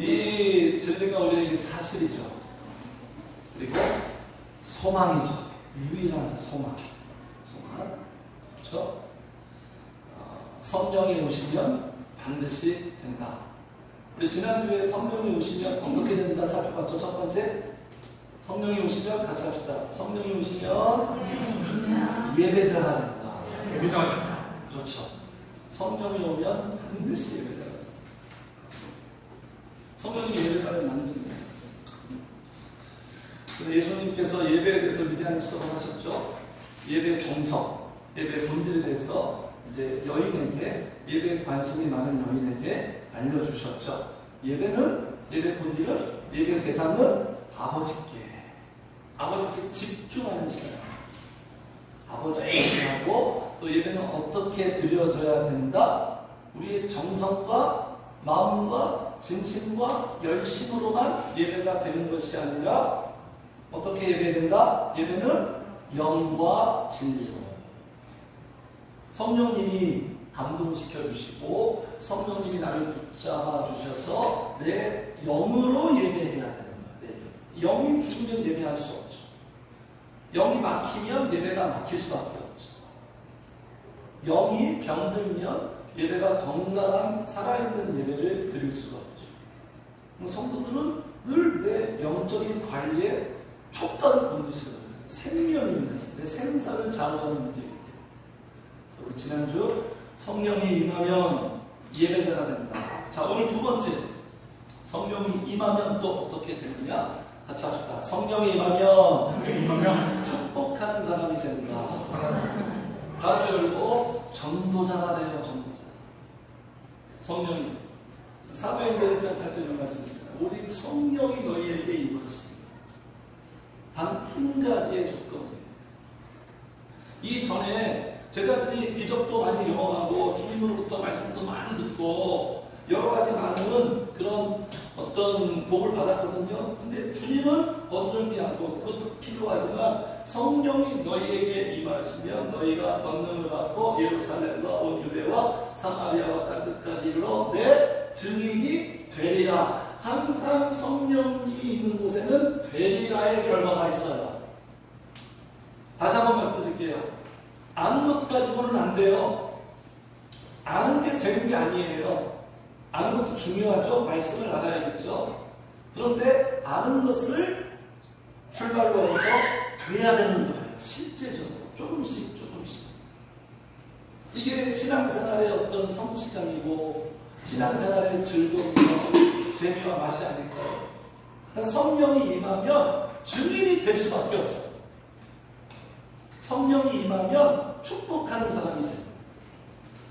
이 진리가 우리에게 사실이죠. 그리고 소망이죠. 유일한 소망. 그렇죠? 성령이 오시면 반드시 된다. 우리 지난주에 성령이 오시면 어떻게 된다 살펴봤죠. 첫 번째, 성령이 오시면 같이 합시다. 성령이 오시면 예배자가 된다. 예배자가 된다. 그렇죠. 성령이 오면 반드시 예배자가 된다. 성령이 예배자를 만듭니다. 예수님께서 예배에 대해서 위대한 수업을 하셨죠. 예배 정석, 예배 본질에 대해서 이제 여인에게, 예배에 관심이 많은 여인에게 알려주셨죠. 예배는, 예배 본질은, 예배 대상은 아버지께 집중하는 시간. 아버지께 집중하고, 또 예배는 어떻게 드려져야 된다? 우리의 정성과 마음과 진심과 열심으로만 예배가 되는 것이 아니라 어떻게 예배된다? 예배는 영과 진리로. 성령님이 감동시켜 주시고 성령님이 나를 붙잡아 주셔서 내 영으로 예배해야 되는 거예요. 영이 죽으면 예배할 수 없죠. 영이 막히면 예배가 막힐 수밖에 없죠. 영이 병들면 예배가 건강한 살아있는 예배를 드릴 수가 없죠. 성도들은 늘 내 영적인 관리에 촉각을 건드시는 거예요. 생명입니다. 내 생사를 좌우하는 문제이기 때문에. 우리 지난주 성령이 임하면 예배자가 된다. 자, 오늘 두 번째, 성령이 임하면 또 어떻게 되느냐? 같이 합시다. 성령이 임하면 축복하는 사람이 된다. 발을 열고 전도자가 돼요. 전도자. 성령이 사도행전 1장 8절의 말씀이잖아요. 오직 성령이 너희에게 임하시니 단 한 가지의 조건이에요. 이전에 제자들이 기적도 많이 경험하고 주님으로부터 말씀도 많이 듣고 여러 가지 많은 그런 어떤 복을 받았거든요. 근데 주님은 거두절미 않고 그것도 필요하지만 성령이 너희에게 임하시면 너희가 권능을 받고 예루살렘과 온 유대와 사마리아와 땅 끝까지 이르러 내 증인이 되리라. 항상 성령님이 있는 곳에는 되리라의 결과가 있어요. 다시 한번 말씀드릴게요. 아는 것 가지고는 안 돼요. 아는 게 되는 게 아니에요. 아는 것도 중요하죠. 말씀을 알아야겠죠. 그런데 아는 것을 출발로 해서 돼야 되는 거예요. 실제적으로 조금씩. 이게 신앙생활의 어떤 성취감이고 신앙생활의 즐거움과 재미와 맛이 아닐까요? 성령이 임하면 증인이 될 수밖에 없어요. 성령이 임하면 축복하는 사람이 돼요.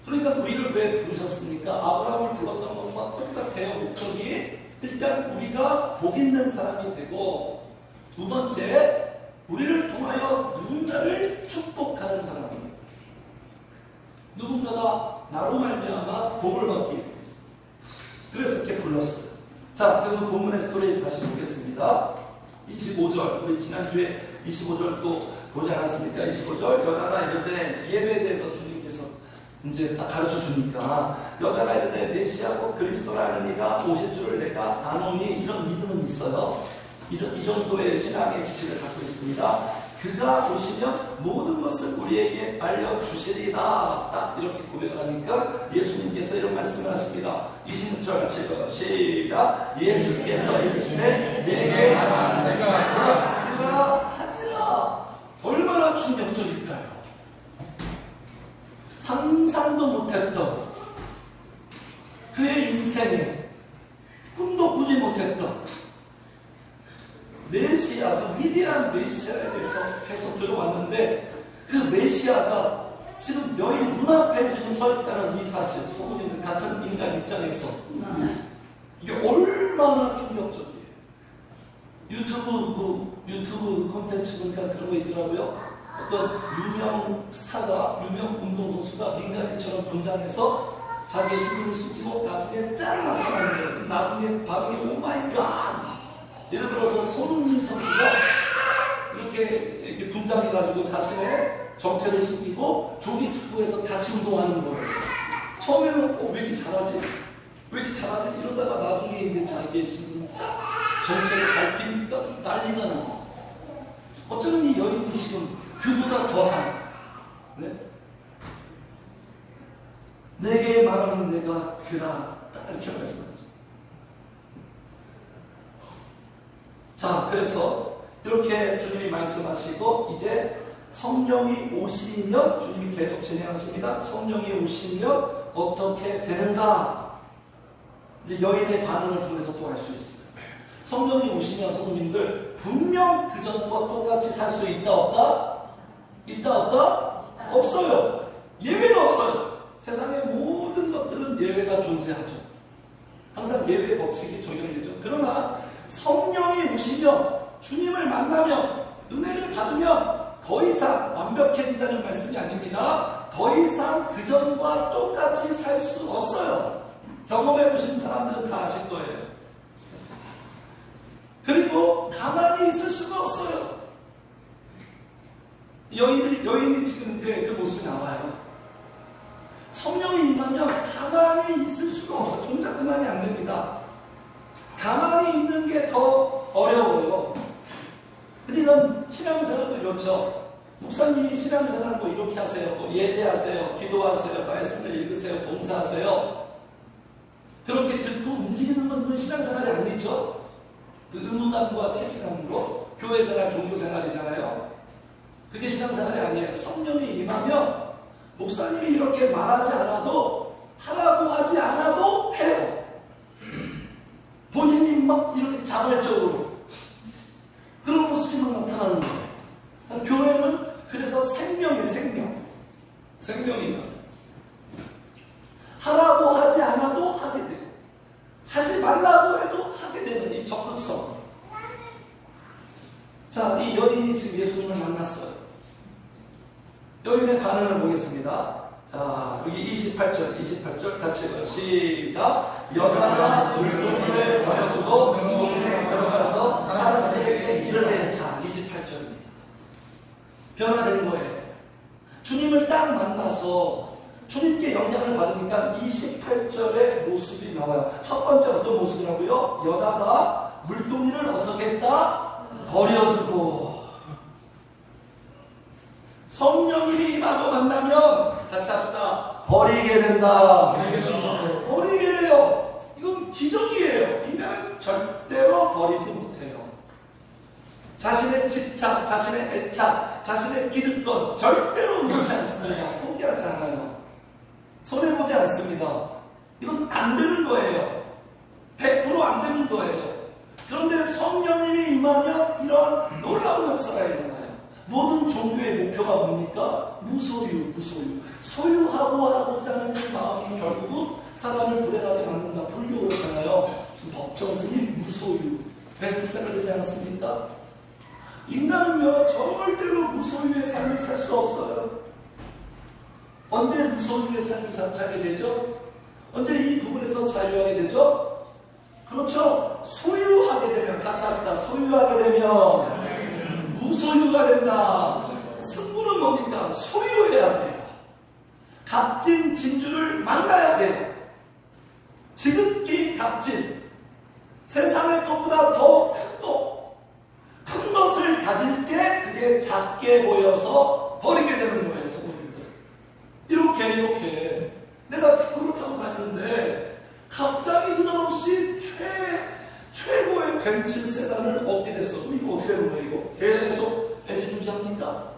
그러니까 우리를 왜 부르셨습니까? 아브라함을 불렀던 것과 똑같아요. 목적이 일단 우리가 복 있는 사람이 되고, 두 번째 우리를 통하여 누군가를 축복하는 사람입니다. 누군가가 나로 말미암아 복을 받기 위해서. 그래서 이렇게 불렀어요. 자, 그럼 본문의 스토리 다시 보겠습니다. 25절, 우리 지난주에 25절 또 보지 않았습니까? 25절, 여자가 이런데 예배에 대해서 주님께서 이제 딱 가르쳐 주니까, 여자가 이런데 메시아 곧 그리스도라는 이가 오실 줄을 내가 아노니, 이런 믿음은 있어요. 이 정도의 신앙의 지식을 갖고 있습니다. 그가 오시면 모든 것을 우리에게 알려주시리다. 딱 이렇게 고백을 하니까 예수님께서 이런 말씀을 하십니다. 26절 같이 읽어요. 시작. 예수께서 이르시되 내게 하라 내가 그가 하니라. 얼마나 충격적일까요? 상상도 못했던 그의 인생에 꿈도 꾸지 못했던 메시아, 그 위대한 메시아에 대해서 계속 들어왔는데, 그 메시아가 지금 여인 눈앞에 지금 서 있다는 이 사실, 소문님 같은 인간 입장에서 이게 얼마나 충격적이에요. 유튜브 콘텐츠 보니까 그런 거 있더라고요. 어떤 유명 스타가, 유명 운동선수가 민간인처럼 분장해서 자기의 신분을 숨기고 나중에 짠 나타나는 거예요. 나중에 반응이 오마이갓. 예를 들어서 손흥민 선수가 이렇게 분장해가지고 자신의 정체를 숨기고 조기 축구에서 같이 운동하는 거예요. 처음에는 왜 이렇게 잘하지? 왜 이렇게 잘하지? 이러다가 나중에 이제 자기의 신분 정체를 밝히니까 난리가 나. 어쩌면 이 여인이 지금 그보다 더한, 네? 내게 말하는 내가 그라, 딱 이렇게 말씀하죠. 자, 그래서 이렇게 주님이 말씀하시고 이제 성령이 오시면, 주님이 계속 진행하십니다. 성령이 오시면 어떻게 되는가? 이제 여인의 반응을 통해서 또 알 수 있어요. 성령이 오시면 성도님들 분명 그 전과 똑같이 살 수 있다 없다? 있다 없다? 없어요. 예외가 없어요. 세상의 모든 것들은 예외가 존재하죠. 항상 예외 법칙이 적용되죠. 그러나 성령이 오시면, 주님을 만나면, 은혜를 받으면 더 이상 완벽해진다는 말씀이 아닙니다. 더 이상 그 전과 똑같이 살 수 없어요. 경험해 보신 사람들은 다 아실 거예요. 그리고 가만히 있을 수가 없어요. 여인이 지금 이제 그 모습이 나와요. 성령이 임하면 가만히 있을 수가 없어요. 동작 그만이 안 됩니다. 가만히 있는 게 더 어려워요. 근데 이런 신앙생활도 이렇죠. 목사님이 신앙생활 뭐 이렇게 하세요. 뭐 예배하세요. 기도하세요. 말씀을 읽으세요. 봉사하세요. 그렇게 듣고 움직이는 건 그건 신앙생활이 아니죠. 그 의무감과 책임감으로 교회생활, 종교생활이잖아요. 그게 신앙생활이 아니에요. 성령이 임하면 목사님이 이렇게 말하지 않아도, 하라고 하지 않아도 해요. 본인이 막 이렇게 자발적으로 그런 모습이 막 나타나는 거예요. 교회는 그래서 생명이에요. 생명이 하라고 하지 않아도 하게 되고, 하지 말라고 해도 하게 되는 이 적극성. 자, 이 여인이 지금 예수님을 만났어요. 여인의 반응을 보겠습니다. 자, 여기 28절 같이 읽어요. 시작. 여자가 물동이를 버려두고 동네에 들어가서 사람들에게 이르되. 자, 28절입니다. 변화된 거예요. 주님을 딱 만나서 주님께 영향을 받으니까 28절의 모습이 나와요. 첫 번째 어떤 모습이라고요? 여자가 물동이를 어떻게 했다? 버려두고. 성령님이 임하고 만나면 같이 합시다. 버리게 된다. 버리게 돼요. 이건 기적이에요. 인간은 절대로 버리지 못해요. 자신의 집착, 자신의 애착, 자신의 기득권 절대로 놓지 않습니다. 포기하지 않아요. 손해보지 않습니다. 이건 안 되는 거예요. 100% 안 되는 거예요. 그런데 성령님이 임하면 이런 놀라운 역사가 일어나요. 모든 종교의 목표가 뭡니까? 무소유. 소유하고 하고자 하는 그 마음이 결국은 사람을 불행하게 만든다. 불교 그렇잖아요. 법정 스님 무소유. 베스트셀러 되지 않습니까? 인간은요, 절대로 무소유의 삶을 살 수 없어요. 언제 무소유의 삶을 살게 되죠? 언제 이 부분에서 자유하게 되죠? 그렇죠. 소유하게 되면, 같이 합시다. 소유하게 되면 무소유가 된다. 승부는 뭡니까? 소유해야 돼요. 값진 진주를 만나야 돼요. 지극히 값진, 세상의 것보다 더 큰 것을 가질 때 그게 작게 보여서 버리게 되는 거예요. 이렇게 내가 특구를 타고 다니는데 갑자기 느닷없이 최고의 벤츠 세단을 얻게 됐어. 이거 어떻게 되는 거야? 이거 계속 애지중지합니까?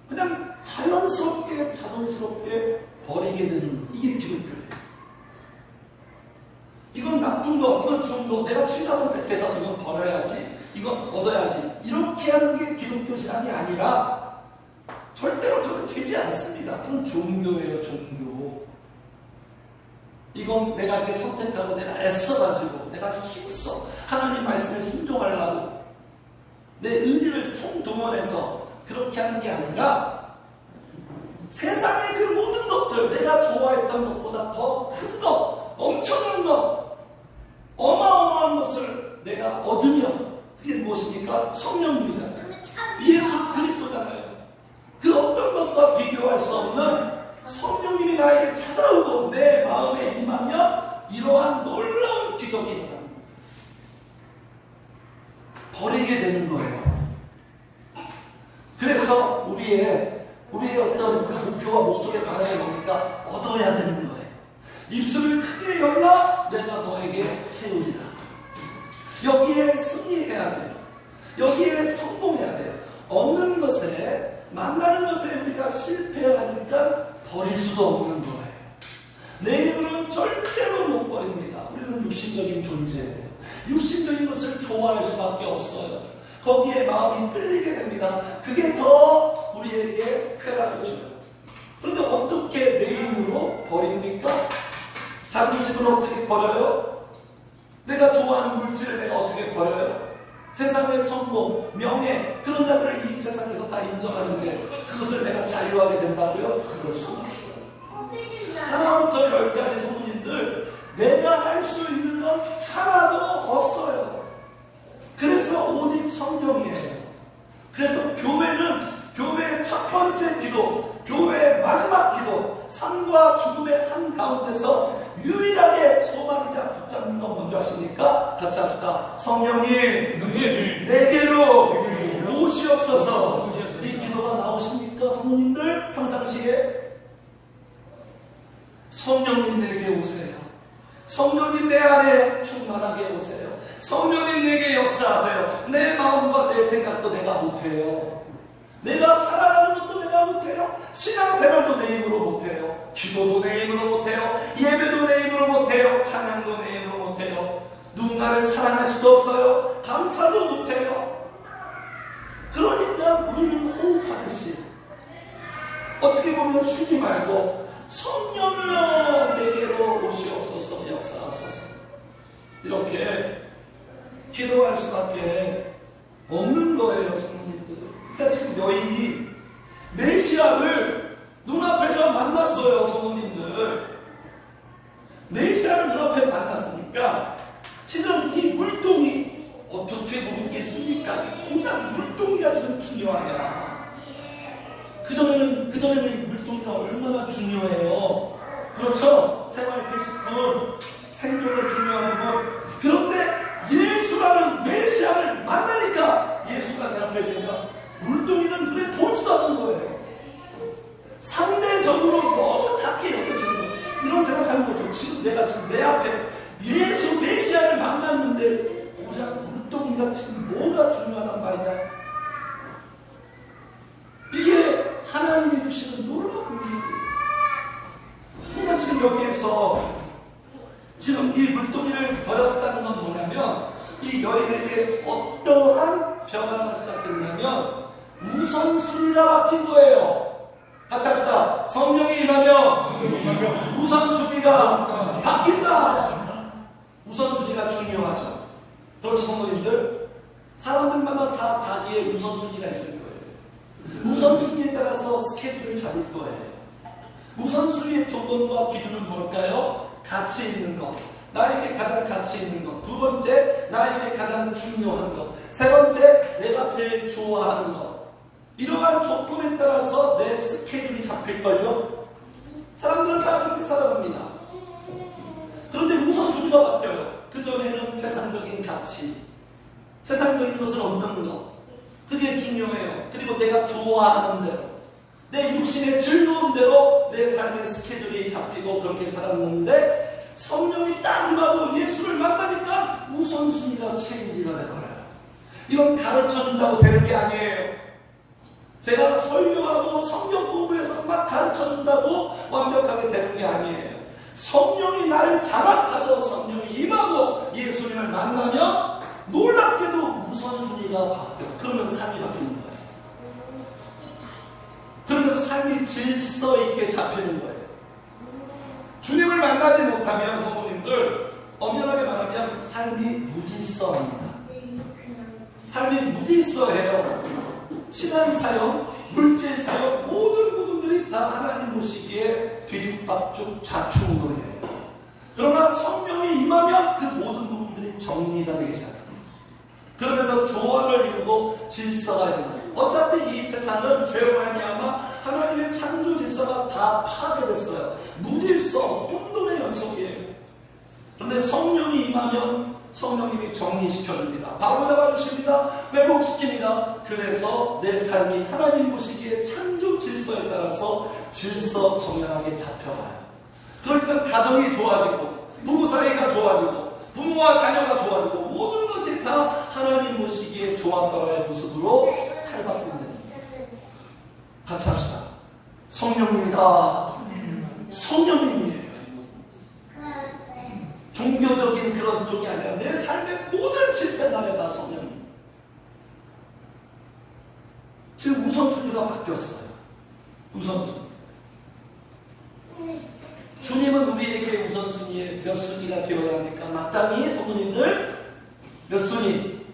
그냥 자연스럽게 자동스럽게 버리게 되는, 이게 기독교예요. 이건 나쁜 거, 이건 좋은 거, 내가 취사 선택해서 이건 버려야지, 이건 얻어야지, 이렇게 하는 게 기독교 신앙이 아니라 절대로 그렇게 되지 않습니다. 그건 종교예요. 종교. 이건 내가 이렇게 선택하고 내가 애써가지고 내가 힘써 하나님 말씀에 순종하려고 내 의지를 총동원해서 그렇게 하는 게 아니라 세상의 그 모든 것들, 내가 좋아했던 것보다 더 큰 것, 엄청난 것, 어마어마한 것을 내가 얻으면 그게 무엇입니까? 성령님이잖아요. 예수 그리스도잖아요. 그 어떤 것과 비교할 수 없는 성령님이 나에게 찾아오고 내 마음에 임하면 이러한 놀라운 기적이 일어납니다. 버리게 되는 거예요. 그래서 우리의 어떤 그 목표와 목적의 방향이 뭡니까? 얻어야 되는 거예요. 입술을 크게 열라 내가 너에게 채우리라. 여기에 승리해야 돼요. 여기에 성공해야 돼요. 얻는 것에, 만나는 것에 우리가 실패하니까 버릴 수도 없는 거예요. 내 힘으로는 절대로 못 버립니다. 우리는 육신적인 존재예요. 육신적인 것을 좋아할 수밖에 없어요. 거기에 마음이 끌리게 됩니다. 그게 더 우리에게 쾌락을 줘요. 그런데 어떻게 내 힘으로 버립니까? 자존심을 어떻게 버려요? 내가 좋아하는 물질을 내가 어떻게 버려요? 세상의 성공, 명예, 그런 자들을 이 세상에서 다 인정하는데 그것을 내가 자유하게 된다고요? 그럴 수가 없어요. 하나부터 열까지 성도님들, 내가 할 수 있는 건 하나도 없어요. 그래서 오직 성령이에요. 그래서 교회의 첫 번째 기도, 교회의 마지막 기도, 삶과 죽음의 한가운데서 유일하게 소망이자 붙잡는 건 뭔지 아십니까? 같이 합시다. 성령님 내게로 오시옵소서. 이 기도가 나오십니까? 성도님들 평상시에 성령님 내게 오세요. 성령님 내 안에 충만하게 오세요. 성령님 내게 역사하세요. 내 마음과 내 생각도 내가 못해요. 내가 살아가는 것도 내가 못해요. 신앙생활도 내 힘으로 못해요. 기도도 내 힘으로 못해요. 예배도 내 힘으로 못해요. 찬양도 내 힘으로 못해요. 누군가를 사랑할 수도 없어요. 감사도 못해요. 그러니까 우리는 호흡하듯이 어떻게 보면 쉬지 말고 성령이여 내게로 오시옵소서, 역사하소서, 이렇게 기도할 수밖에 없는 거예요. 성도님들. 그러니까 지금 여인이 메시아를 눈앞에서 만났어요. 성도님들, 메시아를 눈앞에 만났으니까 지금 이 물동이 어떻게 모르겠습니까? 고작 물동이가 지금 중요하냐. 그전에는 이 물동이가 얼마나 중요해요. 그렇죠? 생활 필수품, 생존에 중요한 부분. 그런데 예수라는 메시아를 만나니까 예수가 내 앞에 있으니까 물동이는 눈에 보지도 않는 거예요. 상대적으로 너무 작게 여겨지는 거예요. 이런 생각하는 거죠. 지금 내가 내 앞에 예수 메시아를 만났는데 고작 물동이가 지금 뭐가 중요하단 말이냐. 이게 하나님이 주시는 놀라운 일이에요. 그러니까 지금 여기에서 지금 이 물동이를 버렸다는 건 뭐냐면 이 여인에게 어떠한 변화가 시작됐냐면 우선순위가 바뀐 거예요. 같이 합시다. 성령이 임하면 우선순위가 바뀐다. 우선순위가 중요하죠. 그렇죠, 성도님들? 사람들마다 다 자기의 우선순위가 있을 거예요. 우선순위에 따라서 스케줄을 잡을 거예요. 우선순위의 조건과 기준은 뭘까요? 가치 있는 것, 나에게 가장 가치 있는 것. 두 번째, 나에게 가장 중요한 것. 세 번째, 내가 제일 좋아하는 것. 이러한 조건에 따라서 내 스케줄이 잡힐걸요? 사람들은 다 그렇게 살아갑니다. 그런데 우선순위가 바뀌어요. 그전에는 세상적인 가치, 세상적인 것을 얻는 것, 그게 중요해요. 그리고 내가 좋아하는 대로, 내 육신의 즐거운 대로 내 삶의 스케줄이 잡히고 그렇게 살았는데 성령이 딱 임하고 예수를 만나니까 우선순위가 체인지가 돼버려요. 이건 가르쳐준다고 되는 게 아니에요. 제가 설교하고 성경 공부해서 막 가르쳐준다고 완벽하게 되는 게 아니에요. 성령이 나를 장악하고 성령이 임하고 예수님을 만나면 놀랍게도 우선순위가 바뀌어요. 그러면 삶이 바뀌는 거예요. 그러면서 삶이 질서 있게 잡히는 거예요. 주님을 만나지 못하면 성도님들, 엄연하게 말하면 삶이 무질서합니다. 삶이 무질서해요. 신앙사역, 물질사역, 모든 부분들이 다 하나님 보시기에 뒤죽박죽 좌충우돌이에요. 그러나 성령이 임하면 그 모든 부분들이 정리가 되기 시작합니다. 그러면서 조화를 이루고 질서가 이루고, 어차피 이 세상은 죄로 말미암아 하나님의 창조 질서가 다 파괴됐어요. 무질서, 혼돈의 연속이에요. 임하면 성령님이 정리시켜줍니다. 바로 잡아주십니다. 회복시킵니다. 그래서 내 삶이 하나님 보시기에 창조 질서에 따라서 질서 정연하게 잡혀가요. 그러니까 가정이 좋아지고 부부 사이가 좋아지고 부모와 자녀가 좋아지고 모든 것이 다 하나님 보시기에 좋았더라의 모습으로 탈바꿈됩니다. 같이 합시다. 성령님이다. 성령님이에요. 종교적인 그런 쪽이 아니라 내 삶의 모든 실생활에 다 성령님. 지금 우선순위가 바뀌었어요. 우선순위. 주님은 우리에게 우선순위에 몇 순위가 되어야 합니까? 마땅히 성도님들 몇 순위?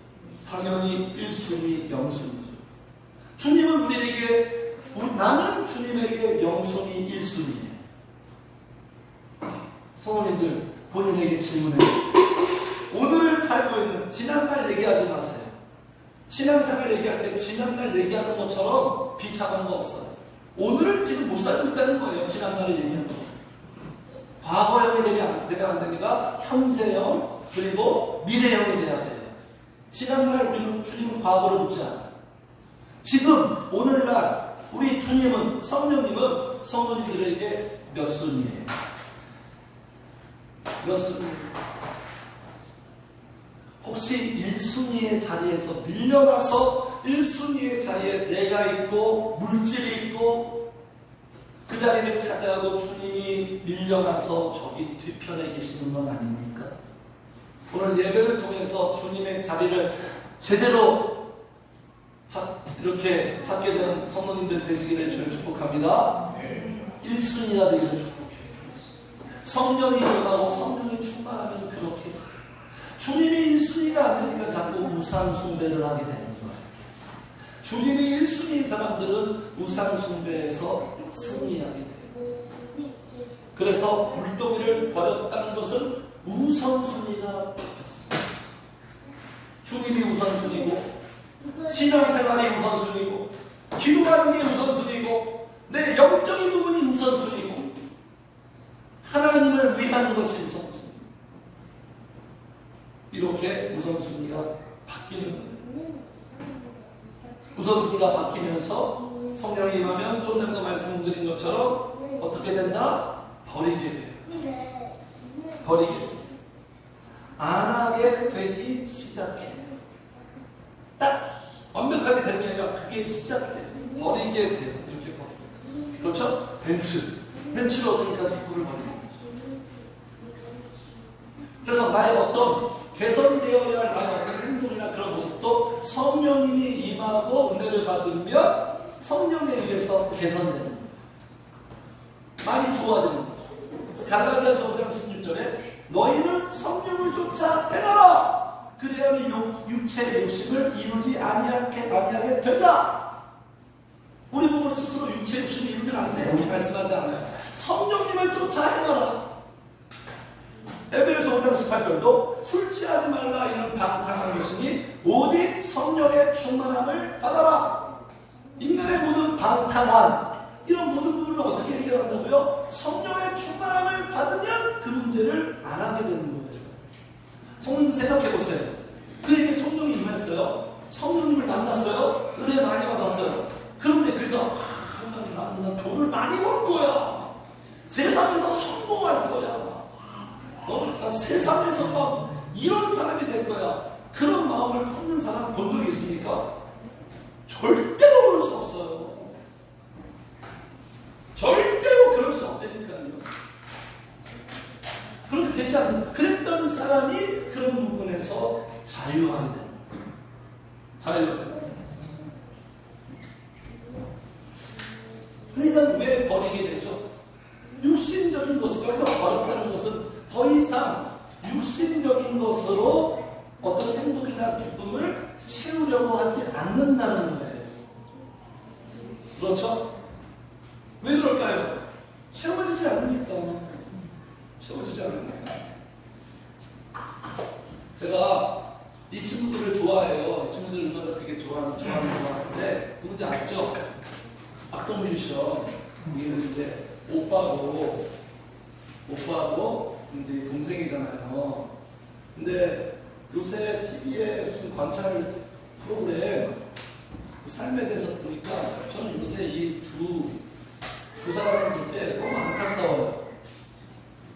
당연히 1순위, 0순위죠. 주님은 우리에게 나는 주님에게 0순위, 1순위예요. 성도님들 본인에게 질문해요. 오늘을 살고 있는 지난날 얘기하지 마세요. 신앙생활 얘기할 때 지난날 얘기하는 것처럼 비참한 거 없어요. 오늘을 지금 못 살고 있다는 거예요. 지난날을 얘기하는 거. 과거형이 되면 안 됩니다. 현재형 그리고 미래형이 돼야 돼요. 지난날 우리는 주님은 과거를 묻지 않아요. 지금 오늘날 우리 주님은 성령님은 성도님들에게 몇 순위예요? 몇 순위? 혹시 1순위의 자리에서 밀려나서 1순위의 자리에 내가 있고 물질이 있고 그 자리를 차지하고 주님이 밀려나서 저기 뒤편에 계시는 건 아닙니까? 오늘 예배를 통해서 주님의 자리를 제대로 이렇게 찾게 되는 성도님들 되시기를 주를 축복합니다. 1순위가 되기를 축복해요. 성령이 임하고 성령이 충만하면 그렇게 돼요. 주님이 1순위가 안 되니까 자꾸 우상 숭배를 하게 되는 거예요. 주님이 1순위인 사람들은 우상 숭배에서 승리하게 돼요. 그래서 물동이를 버렸다는 것은 우선순위가 바뀌었어요. 주님이 우선순위고 신앙생활이 우선순위고 기도하는 게 우선순위고 내 영적인 부분이 우선순위고 하나님을 위하는 것이 우선순위. 이렇게 우선순위가 바뀌는 거예요. 우선순위가 바뀌면서 성령이 임하면 좀 전에도 말씀드린 것처럼 어떻게 된다? 버리게 돼요. 버리게 돼요. 안 하게 되기 시작해요. 딱 완벽하게 되는 게 아니라 그게 시작돼요. 버리게 돼요. 이렇게 버리게 돼요. 그렇죠? 벤츠를 얻으니까 뒷불을 버리는 거죠. 그래서 나의 어떤 개선되어야 할 나의 어떤 행동이나 그런 모습도 성령님이 임하고 은혜를 받으면 성령에 의해서 개선되는 거예요. 많이 좋아지는 거죠. 그래서 갈라디아서 5장 16절에 너희는 성령을 쫓아 행하라. 그래야만 육체의 욕심을 이루지 아니하게 된다. 우리 보고 스스로 육체의 욕심을 이루면 안 돼. 우리 말씀하지 않아요. 성령님을 쫓아 행하라. 에베소서 5장 18절도 술 취하지 말라 이런 방탕한 것이니 오직 성령의 충만함을 받아라. 인간의 모든 방탕한 이런 모든 부분을 어떻게 해결한다고요? 성령의 충만함을 받으면 그 문제를 안 하게 되는 거예요. 성령님 생각해보세요. 그에게 성령이 임했어요. 성령님을 만났어요. 은혜 많이 받았어요. 그런데 그가 난 돈을 많이 벌 거야. 세상에서 성공할 거야. 난 세상에서 막 이런 사람이 될 거야. 그런 마음을 품는 사람 본 적이 있습니까? 절대로 그럴 수 없어요. 절대로 그럴 수 없다니까요. 그렇게 되지 않는, 그랬던 사람이 그런 부분에서 자유하게 되는 거예요. 자유하게 되는 거예요. 그러니까 왜 버리게 되죠? 육신적인 것을, 여기서 버렸다는 것은 더 이상 육신적인 것으로 어떤 행복이나 기쁨을 채우려고 하지 않는다는 거예요. 그렇죠? 왜 그럴까요? 채워지지 않으니까. 채워지지 않으니까. 제가 이 친구들을 좋아해요. 이 친구들 음악을 되게 좋아하는 것 같은데, 누군지 아시죠? 악동 뮤지션. 여기는 이제 오빠고 이제 동생이잖아요. 근데 요새 TV에 무슨 관찰 프로그램 삶에 대해서 보니까 저는 요새 이 두 사람을 볼 때 너무 안타까워요.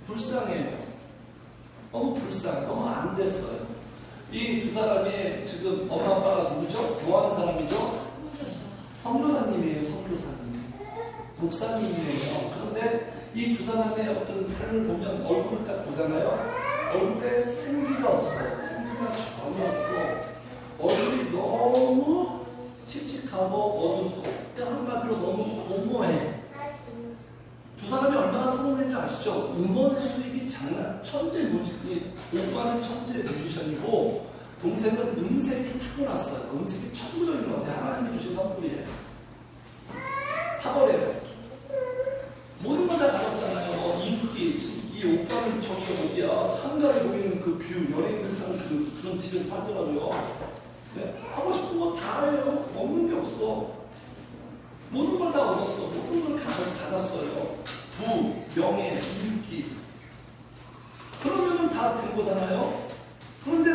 불쌍해요. 너무 불쌍해. 너무 안 됐어요. 이 두 사람이 지금 엄마 아빠가 누구죠? 뭐 하는 사람이죠? 선교사님이에요. 선교사님. 목사님이에요. 그런데 이 두 사람의 어떤 삶을 보면 얼굴을 딱 보잖아요. 얼굴에 생기가 없어요. 생기가 전혀 없고 얼굴이 너무 칙칙하고 어둡고 한마디로 너무 고모해. 두 사람이 얼마나 성공했는지 아시죠? 음원 수입이 장난, 천재 뮤지션이, 오빠는 천재 뮤지션이고 동생은 음색이 타고났어요. 음색이 천부적인 것 같아요. 하나님이 주신 선물이에요. 탁월해요. 모든 걸 다 가졌잖아요. 인기, 이 오빠는 저기 어디야? 한가에 보이는 그 뷰, 연예인들 사는 그런 집에서 살더라고요. 네? 하고 싶은 거 다 해요. 없는 게 없어. 모든 걸 다 얻었어. 모든 걸 받았어요. 부, 명예, 인기. 그러면은 다 된 거잖아요. 그런데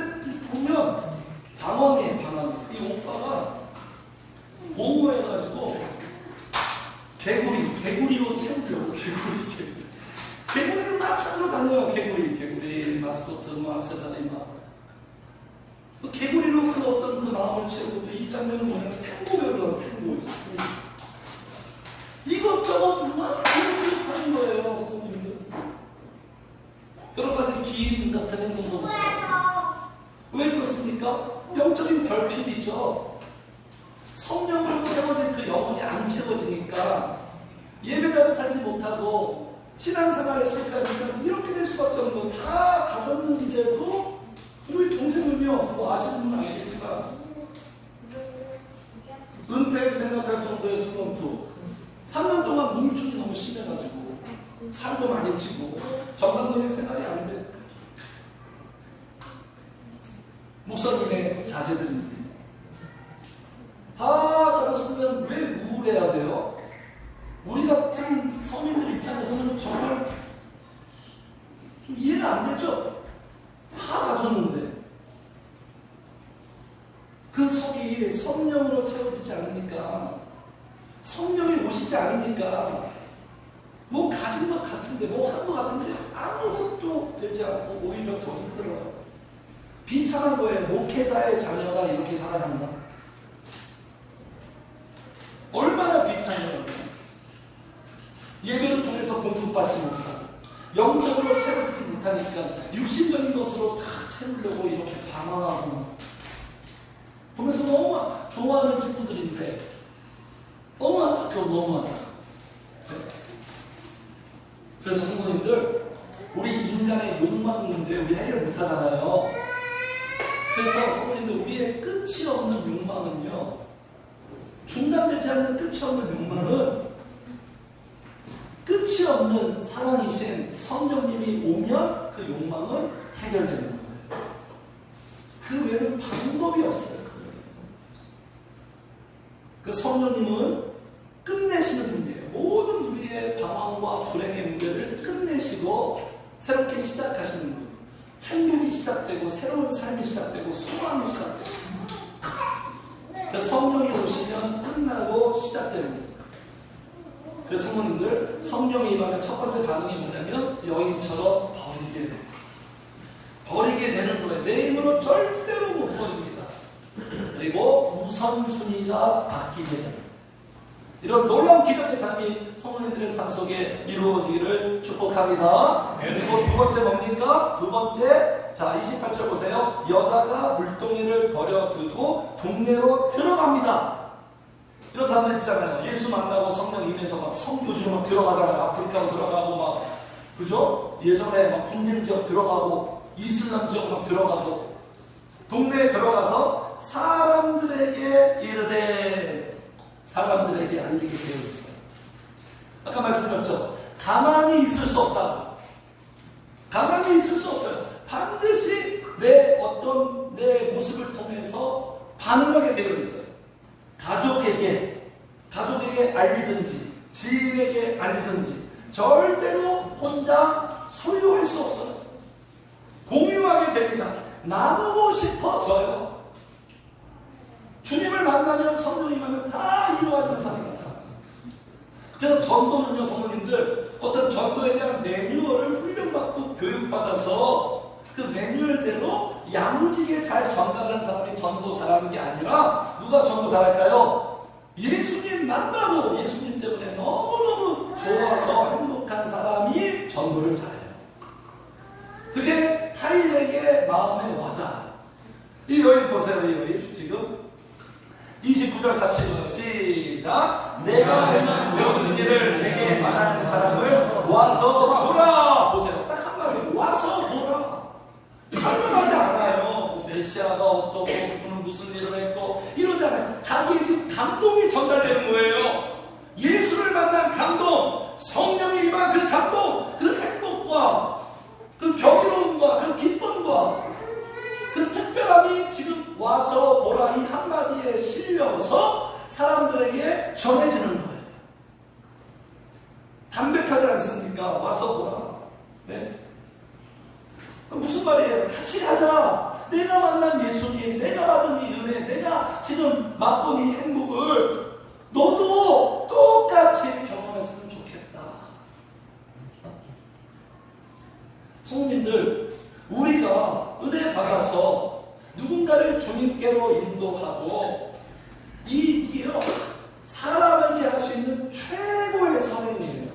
보면 방황해. 이 오빠가 보호해가지고 개구리로 채우려고. 개구리를 막 찾으러 다녀요. 개구리, 마스코트, 막 세상에 막. 그 개구리로 그 어떤 그 마음을 채우고 이 장면은 뭐냐면 탱고배우라고 탱고. 이것저것 막 하는 거예요, 성도님들. 여러 가지 기인 같은 행동도 못 하죠. 왜 그렇습니까? 영적인 결핍이죠. 성령으로 채워진 그 영혼이 안 채워지니까 예배자로 살지 못하고 신앙생활에 실패하니까 이렇게 될 수밖에 없는 거 다 가졌는데도 우리 동생은요, 뭐 아시는 분은 알겠지만 은퇴 생각할 정도의 슬럼프, 3년 동안 우울증이 너무 심해가지고 살도 많이 찌고 정상적인 생활이 안 돼. 목사님의 자제들인데 다 가졌으면 왜 우울해야 돼요? 우리 같은 서민들 입장에서는 정말 좀 이해가 안 되죠? 다 가졌는데 그 속이 성령으로 채워지지 않으니까, 성령이 오시지 않으니까 뭐 가진 것 같은데, 뭐 한 것 같은데 아무것도 되지 않고 오히려 더 힘들어요. 비참한 거예요. 목회자의 자녀가 이렇게 살아간다. 얼마나 비참해요. 예배를 통해서 공급받지 못하고 영적으로 채워지지 못하니까 육신적인 것으로 다 채우려고 이렇게 방황하고 보면서 너무 좋아하는 친구들인데 너무 안타까워. 너무 안타까워. 그래서 성도님들, 우리 인간의 욕망 문제 우리 해결 못하잖아요. 그래서 성도님들, 우리의 끝이 없는 욕망은요, 중단되지 않는 끝이 없는 욕망은 끝이 없는 사랑이신 성령님이 오면 그 욕망은 해결되는 거예요. 그 외에는 방법이 없어요. 그 성령님은 끝내시는 분이에요. 모든 우리의 방황과 불행의 문제를 끝내시고 새롭게 시작하시는 분. 행복이 시작되고 새로운 삶이 시작되고 소망이 시작되고. 그래서 성령이 오시면 끝나고 시작되는 거예요. 그래서 성도님들, 성령이 임하면 첫 번째 반응이 뭐냐면 여인처럼 버리게 되는 거예요. 내 힘으로 절대로 못 버립니다. 그리고 우선순위가 바뀌게 됩니다. 이런 놀라운 기적의 삶이 성도님들의 삶 속에 이루어지기를 축복합니다. 그리고 두 번째 뭡니까? 두 번째, 자 28절 보세요. 여자가 물동이를 버려두고 동네로 들어갑니다. 이런 사람들 있잖아요. 예수 만나고 성령 임해서 막 성교지로 막 들어가잖아요. 아프리카로 들어가고 막, 그죠? 예전에 막 분쟁 지역 들어가고 이슬람 지역 막 들어가고 동네에 들어가서 사람들에게 이르되, 사람들에게 알리게 되어 있어요. 아까 말씀드렸죠? 가만히 있을 수 없다. 가만히 있을 수 없어요. 반드시 내 모습을 통해서 반응하게 되어 있어요. 가족에게 알리든지 지인에게 알리든지 절대로 혼자 소유할 수 없어요. 공유하게 됩니다. 나누고 싶어져요. 주님을 만나면 성령이 임하면 다 이루어지는 사람이 같아요. 그래서 전도는요, 성도님들, 어떤 전도에 대한 매뉴얼을 훈련받고 교육받아서 그 매뉴얼대로 야무지게 잘 전달하는 사람이 전도 잘하는 게 아니라 누가 전도 잘할까요? 예수님 만나고 예수님 때문에 너무너무 좋아서 행복한 사람이 전도를 잘해요. 그게 타인에게 마음에 와닿아요. 이 여인 보세요. 이 여인 지금 29절 같이 읽어요. 시작. 내가 행한 모든 일을 내게 말하는 사람을 와서 보라. 보세요. 딱 한마디 와서 보라. 설명하지 않아요. 메시아가 어떻고 그는 무슨 일을 했고 이러지 않아요. 자기의 지금 감동이 전달되는 거예요. 예수를 만난 감동, 성령이 임한 그 감동, 그 행복과 그 경이로움과 그 기쁨과 그 특별함이 지금 와서 보라 이 한마디에 실려서 사람들에게 전해지는 거예요. 담백하지 않습니까? 와서 보라. 네? 무슨 말이에요? 같이 가자. 내가 만난 예수님, 내가 받은 이 은혜, 내가 지금 맛본 이 행복을 너도 똑같이 경험했으면 좋겠다. 성도님들, 우리가 은혜 받아서 누군가를 주님께로 인도하고 이게요 사람에게 할 수 있는 최고의 선행이에요.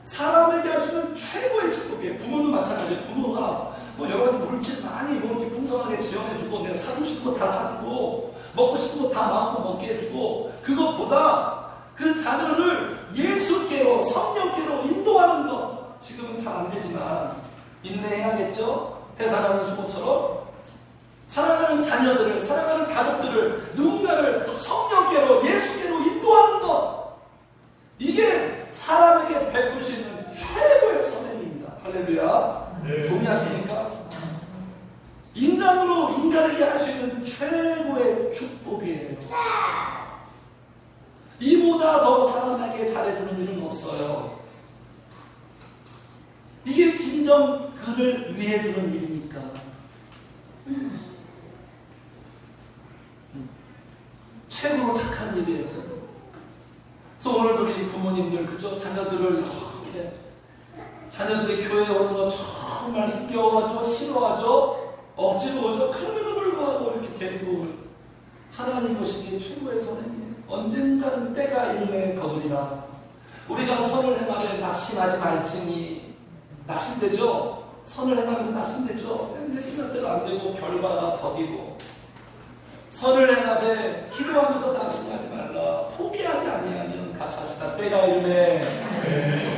사람에게 할 수 있는 최고의 축복이에요. 부모도 마찬가지예요. 부모가 뭐 여러 가지 물질 많이 뭐 이렇게 풍성하게 지원해주고 내가 사고 싶은 거 다 사주고 먹고 싶은 거 다 마음껏 먹게 해주고 그것보다 그 자녀를 예수께로 성령께로 인도하는 것 지금은 잘 안 되지만 인내해야겠죠? 해산하는 수고처럼 사랑하는 자녀들을 사랑하는 가족들을 누군가를 성령께로 예수께로 인도하는 것 이게 사람에게 베풀 수 있는 최고의 선행입니다. 할렐루야. 네. 동의하십니까? 인간으로 인간에게 할 수 있는 최고의 축복이에요. 이보다 더 사람에게 잘해주는 일은 없어요. 이게 진정 그를 위해 주는 일이니까. 최고로 착한 일이에요. 그래서 오늘도 우리 부모님들 그죠? 자녀들을 이렇게 자녀들이 교회에 오는 거 정말 힘겨워하죠, 싫어하죠, 억지로 오죠. 그럼에도 불구하고 이렇게 데리고 하나님 보시기에 최고의 선행이에요. 언젠가는 때가 이름에 거두리라. 우리가 선을 행하되 낙심하지 말지니 낙심되죠? 선을 행하면서 낙심되죠? 내 생각대로 안 되고 결과가 더디고 선을 행하되 기도하면서 낙심하지 말라. 포기하지 아니하면 가차시다. 때가 이름에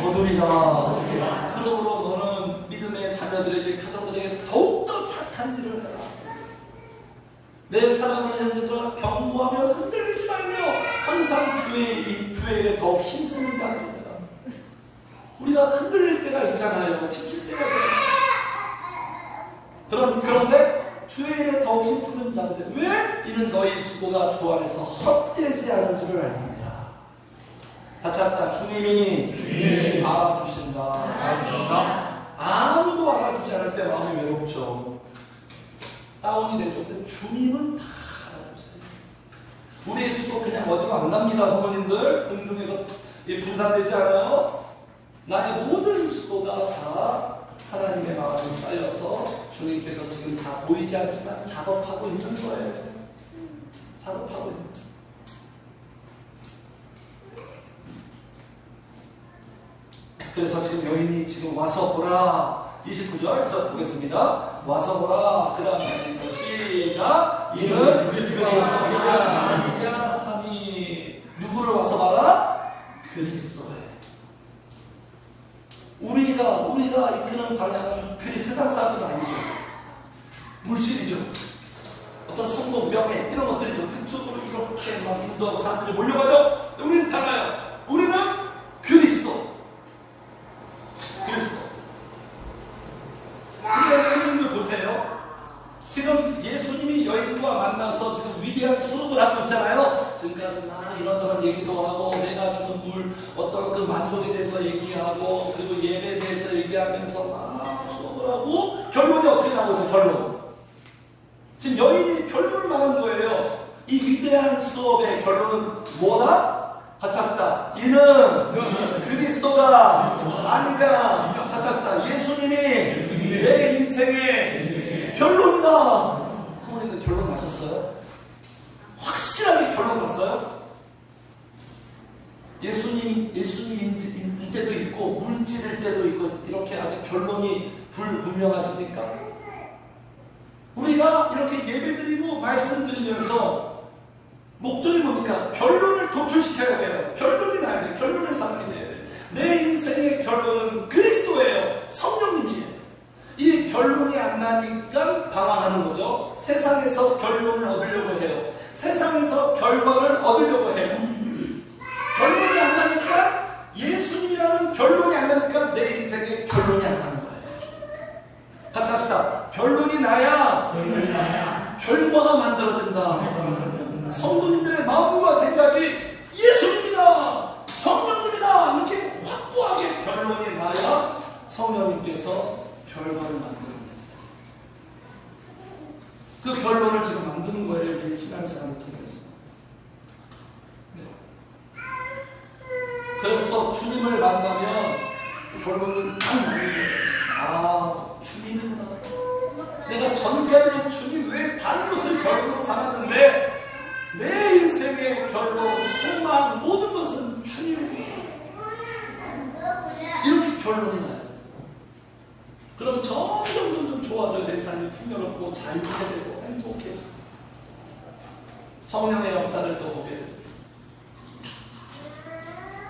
거두리라. 그러므로 너는 믿음의 자녀들에게 가정들에게 더욱더 착한 일을 해라. 내 사랑하는 형제들아 경고하며 흔들리지 말며 항상 주의 일에 더욱 힘쓰는 자가 되라. 우리가 흔들릴 때가 있잖아요. 지칠 때가 있잖아요. 그런데 주의 일에 더욱 힘쓰는 자들 왜? 이는 너희 수고가 주 안에서 헛되지 않은 줄을 알느니라. 같이 합시다. 주님이 알아주신다. 아무도 알아주지 않을 때 마음이 외롭죠. 다운이 되죠. 근데 주님은 다 알아주세요. 우리의 수고 그냥 어디로 안 납니다. 성도님들 공중에서 분산되지 않아요. 나의 모든 수고가 다 하나님의 마음에 쌓여서 주님께서 지금 다 보이지 않지만 작업하고 있는 거예요. 작업하고 있는 거예요. 그래서 지금 여인이 지금 와서 보라. 29절 저 보겠습니다. 와서 보라. 그 다음 시작. 이는 그리스도가 아니냐 하니. 누구를 와서 봐라? 그리스도예요. 우리가 이끄는 방향은 그리 세상 사람은 아니죠. 물질이죠. 어떤 성공, 명예 이런 것들이죠. 그쪽으로 이렇게 막 인도하고 사람들이 몰려가죠. 우리는 달라요. 우리는 그리스도. 근데 주님을 보세요. 지금 예수님이 여인과 만나서 지금 위대한 수업을 하고 있잖아요. 지금까지 막 이런저런 얘기도 하고 내가 주는 물 어떤 그 만족에 대해서 얘기하고 그리고 예배에 대해서 얘기하면서 막 수업을 그리스도라고 결론이 어떻게 나오고 있어요? 결론. 지금 여인이 결론을 말하는 거예요. 이 위대한 수업의 결론은 뭐다? 같이 합시다. 이는 그리스도가 아니라 같이 합시다. 예수님이 내 인생의 결론이다. 성모님들 결론 나셨어요? 확실하게 결론 났어요? 예수님일 때도 있고 물질일 때도 있고 이렇게 아직 결론이 불분명하십니까? 우리가 이렇게 예배드리고 말씀드리면서 목적이 뭡니까? 결론을 도출시켜야 돼요. 결론이 나야 돼요. 결론의 사람이 돼야 돼요. 내 인생의 결론은 그리스도예요. 성령님이에요. 이 결론이 안 나니까 방황하는 거죠. 세상에서 결론을 얻으려고 해요. 세상에서 결과를 얻으려고 해요. 결론이 안 나니까, 예수님이라는 결론이 안 나니까 내 인생의 결론이 안 나는 거예요. 같이 합시다. 결론이 나야 결과가 만들어진다. 성도님들의 마음과 생각이 예수님이다, 성령님이다 이렇게 확고하게 결론이 나야 성령님께서 결과를 만들어내세요. 그 결론을 지금 만드는 거예요. 우리 신앙생활을 통해서. 네. 그래서 주님을 만나면 결론은 딱 나는 거예요. 아, 주님이구나. 내가 전까지는 주님 외에 다른 것을 결론으로 삼았는데 내 인생의 결론, 소망, 모든 것은 주님이구나. 이렇게 결론이 나요. 그럼 점점 좋아져요. 내 삶이 풍요롭고 자유롭게 되고 행복해져. 성령의 역사를 또 보게 돼요.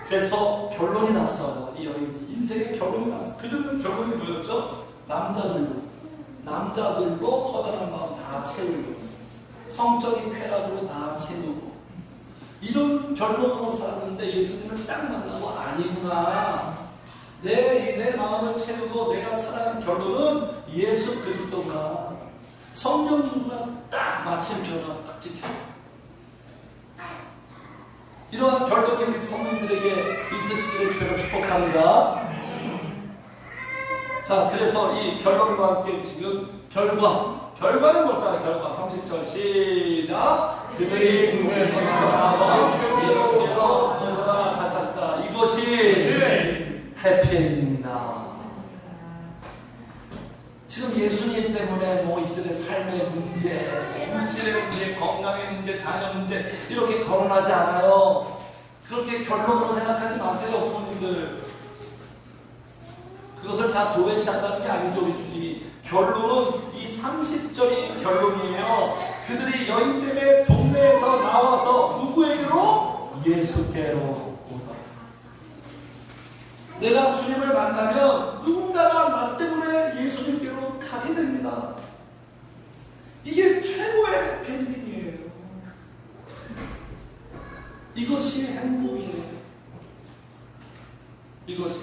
그래서 결론이 났어요. 이 여인이 인생의 결론이 났어요. 그전에는 결론이 뭐였죠? 남자들로 허전한 마음 다 채우고 성적인 쾌락으로 다 채우고 이런 결론으로 살았는데 예수님을 딱 만나고 아니구나. 내 마음을 채우고 내가 살아가는 결론은 예수 그리스도구나. 성령이구나. 딱 마침표가 딱 찍혔어. 이러한 결론이 우리 성도들에게 있으시기를 주여 축복합니다. 자, 그래서 이 결론과 함께 지금 결과는 뭘까요? 결과 30절 시작. 그들이 누구의 거기서 예수께로 오더라 같이 합시다. 이것이 해피엔딩입니다. 지금 예수님 때문에 뭐 이들의 삶의 문제, 물질의 문제, 건강의 문제, 자녀 문제 이렇게 거론하지 않아요. 그렇게 결론으로 생각하지 마세요, 부모님들. 그것을 다 도외시한다는 게 아니죠, 우리 주님이. 결론은 이 30절이 결론이에요. 그들이 여인 때문에 동네에서 나와서 누구에게로? 예수께로 오더라. 내가 주님을 만나면 누군가가 나 때문에 예수님께로 가게 됩니다. 이게 최고의 해피엔딩이에요. 이것이 행복이에요. 이것이.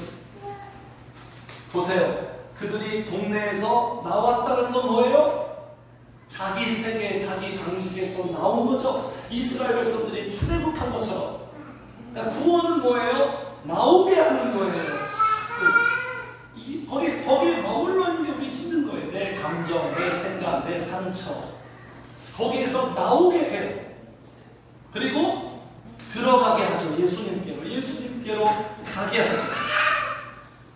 보세요. 그들이 동네에서 나왔다는 건 뭐예요? 자기 세계, 자기 방식에서 나온 거죠. 이스라엘 백성들이 출애굽한 것처럼. 그러니까 구원은 뭐예요? 나오게 하는 거예요. 거기에 머물러 있는 게 우리 힘든 거예요. 내 감정, 내 생각, 내 상처. 거기에서 나오게 해요. 그리고 들어가게 하죠. 예수님께로 가게 하죠.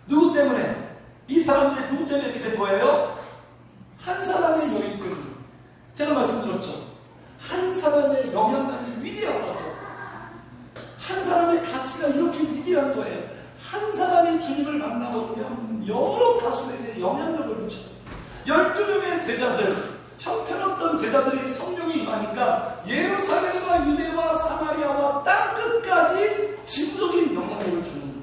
누구 때문에? 이 사람들이 누구 때문에 이렇게 된 거예요? 한 사람의 여인 때문에. 제가 말씀드렸죠. 한 사람의 영향력이 위대하다고. 한 사람의 가치가 이렇게 위대한 거예요. 한 사람이 주님을 만나보면 여러 다수에게 영향력을 미쳐요. 12명의 제자들, 형편없던 제자들이 성령이 임하니까 예루살렘과 유대와 사마리아와 땅끝까지 진적인 영향력을 주는 거예요.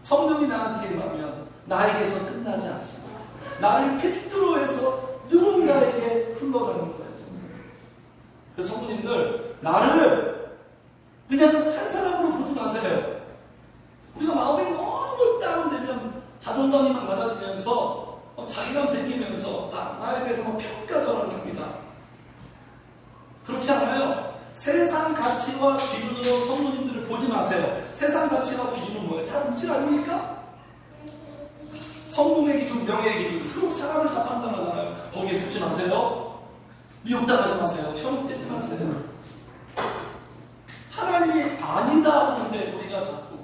성령이 나한테 임하면 나에게서 끝나지 않습니다. 나를 필두로 해서 누군가에게 흘러가는 거예요. 그래서 성도님들, 나를 그냥 한 사람으로 보지 마세요. 우리가 마음이 너무 다운되면 자존감이 막 낮아지면서 자기감 생기면서 나에 대해서 막 평가절하를 합니다. 그렇지 않아요. 세상 가치와 기준으로 성도님들을 보지 마세요. 세상 가치와 기준은 뭐예요? 다 물질 아닙니까? 성공의 기준, 명예의 기준, 그리고 사람을 다 판단하잖아요. 거기에 속지 마세요. 미혹당하지 마세요. 현혹되지 마세요. 하나님이 아니다 하는데 우리가 자꾸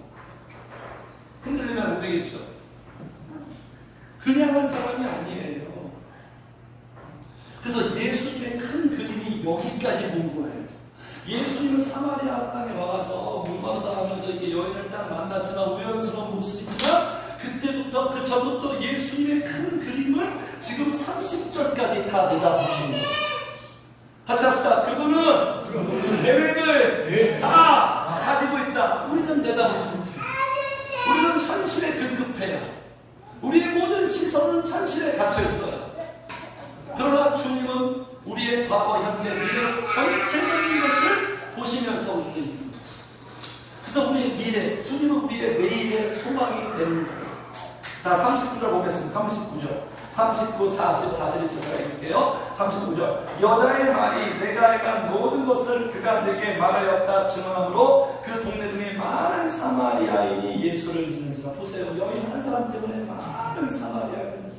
흔들리면 안 되겠죠. 그냥 한 사람이 아니에요. 그래서 예수님의 큰 그림이 여기까지 본 거예요. 예수님은 사마리아 땅에 와가지고 문방다 하면서 이게 여인을 딱 만났지만 우연스러운 모습이지만 그때부터 그 전부터 예수님의 큰 그림은 지금 30절까지 다 내다보시는 거예요. 같이 합시다. 그분은 계획을 다 가지고 있다. 우리는 내다보지 못해요. 우리는 현실에 급급해요. 우리의 모든 시선은 현실에 갇혀 있어요. 그러나 주님은 우리의 과거, 현재, 미래 전체적인 것을 보시면서 우리를 그래서 우리의 미래, 주님은 우리의 내일의 소망이 되는 거예요. 자, 39절 보겠습니다. 39절. 39, 40, 41절까지 읽을게요. 39절. 여자의 말이 내가 행한 모든 것을 그가 내게 말하였다 증언하므로 그 동네 중에 많은 사마리아인이 예수를 믿는지라. 보세요. 여인 한 사람 때문에 많은 사마리아인이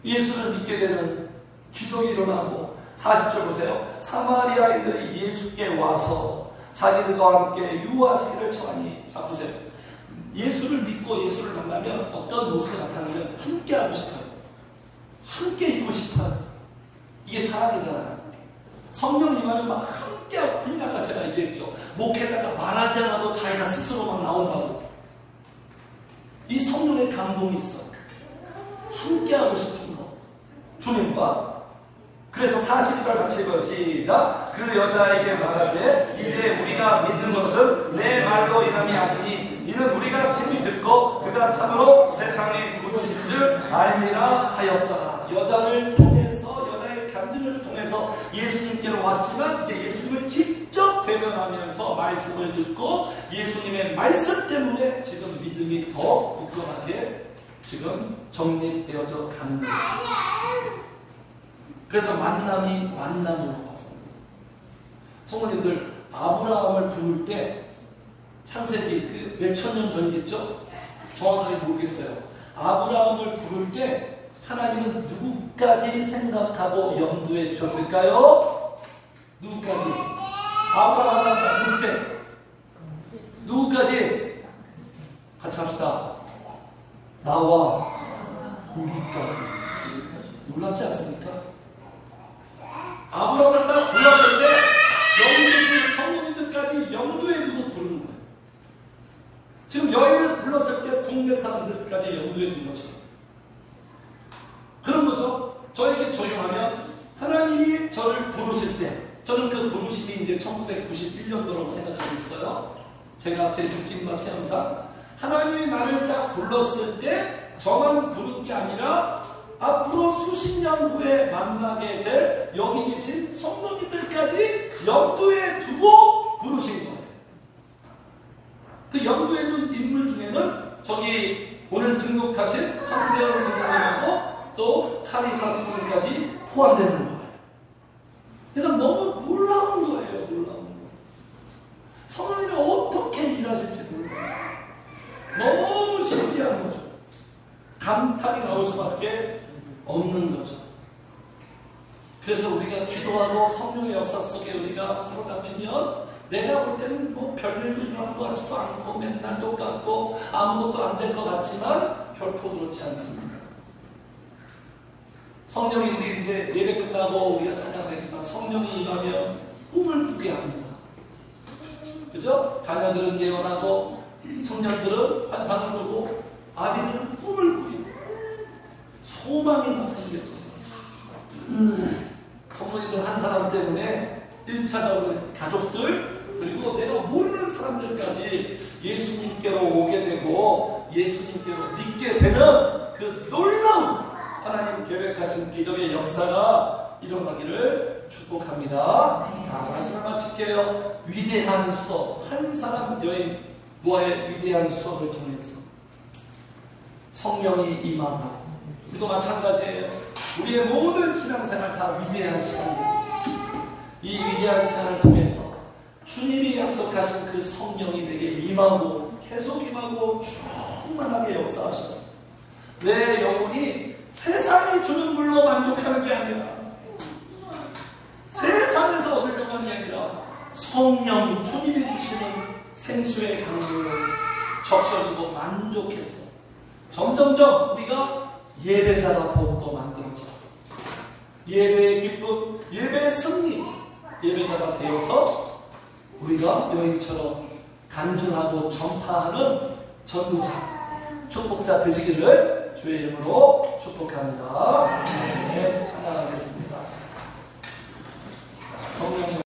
예수를 믿게 되는 기적이 일어나고 40절 보세요. 사마리아인들이 예수께 와서 자기들과 함께 유하시기를 청하니. 자, 보세요. 예수를 믿고 예수를 만나면 어떤 모습이 나타나면 함께 하고 싶어요. 함께 있고 싶어요. 이게 사랑이잖아요. 성령 임하면 막 함께 하고, 그냥 아까 제가 얘기했죠. 목회자가 말하지 않아도 자기가 스스로 막 나온다고. 이 성령의 감동이 있어. 함께 하고 싶은 거. 주님과. 그래서 42절 같이 읽어요. 시작. 그 여자에게 말하되 이제 우리가 믿는 것은 내 말로 인함이 아니니 이는 우리가 친히 듣고 그가 참으로 세상의 구주신 줄 아니니라 하였더라. 여자를 통해서, 여자의 간증을 통해서 예수님께로 왔지만 이제 예수님을 직접 대면하면서 말씀을 듣고 예수님의 말씀 때문에 지금 믿음이 더 굳건하게 지금 정립되어져 가는 거예요. 그래서 만남이 만남으로 왔습니다. 성도님들, 아브라함을 부를 때 창세기 그 몇천 년 전이겠죠? 정확하게 모르겠어요. 아브라함을 부를 때 하나님은 누구까지 생각하고 염두에 두셨을까요? 누구까지? 아브라함을 부를 때 누구까지? 같이 합시다. 나와 우리까지. 놀랍지 않습니까? 아브라함을 딱 불렀을 때 여기 계신 성도님들까지 염두에 두고 부르는 거예요. 지금 여인을 불렀을 때 동네 사람들까지 염두에 둔 것처럼 그런 거죠. 저에게 적용하면 하나님이 저를 부르실 때 저는 그 부르심이 이제 1991년도라고 생각하고 있어요. 제가 제 느낌과 체험상 하나님이 나를 딱 불렀을 때 저만 부른 게 아니라 앞으로 수십 년 후에 만나게 될 여기 계신 성도님들까지 염두에 두고 부르신 거예요. 그 염두에 둔 인물 중에는 저기 오늘 등록하신 황대현 선생님하고 또 카리사 선생님까지 포함되는 거예요. 그러니까 너무 놀라운 거예요. 놀라운 거. 성령님이 어떻게 일하실지 몰라요. 너무 신기한 거죠. 감탄이 나올 수밖에 없는 거죠. 그래서 우리가 기도하고 성령의 역사 속에 우리가 사로잡히면 내가 볼 때는 뭐 별일도 일어나는 것 같지도 않고 맨날 똑같고 아무것도 안 될 것 같지만 결코 그렇지 않습니다. 성령이 우리 이제 예배 끝나고 우리가 찬양했지만 성령이 임하면 꿈을 꾸게 합니다. 그죠? 자녀들은 예언하고 청년들은 환상을 보고 아비들은 꿈을 꾸리고 소망이 막 생겼죠. 성도님들 한 사람 때문에 1차적으로 가족들 그리고 내가 모르는 사람들까지 예수님께로 오게 되고 예수님께로 믿게 되는 그 놀라운 하나님 계획하신 기적의 역사가 일어나기를 축복합니다. 자, 말씀을 마칠게요. 위대한 수업, 한 사람 여인 노아의 위대한 수업을 통해서 성령이 임하고 우리도 마찬가지예요. 우리의 모든 신앙생활 다 위대한 시간입니다. 이 위대한 시간을 통해서 주님이 약속하신 그 성령이 내게 임하고 계속 임하고 충만하게 역사하셔서 내 영혼이 세상이 주는 물로 만족하는 게 아니라 세상에서 얻으려고 하는 게 아니라 성령 주님이 주시는 생수의 강물을 적셔주고 만족해서 점점점 우리가 예배자가 더욱더 만들어져 예배의 기쁨, 예배의 승리, 예배자가 되어서 우리가 여인처럼 간증하고 전파하는 전도자, 축복자 되시기를 주의 이름으로 축복합니다. 네, 찬양하겠습니다. 성령님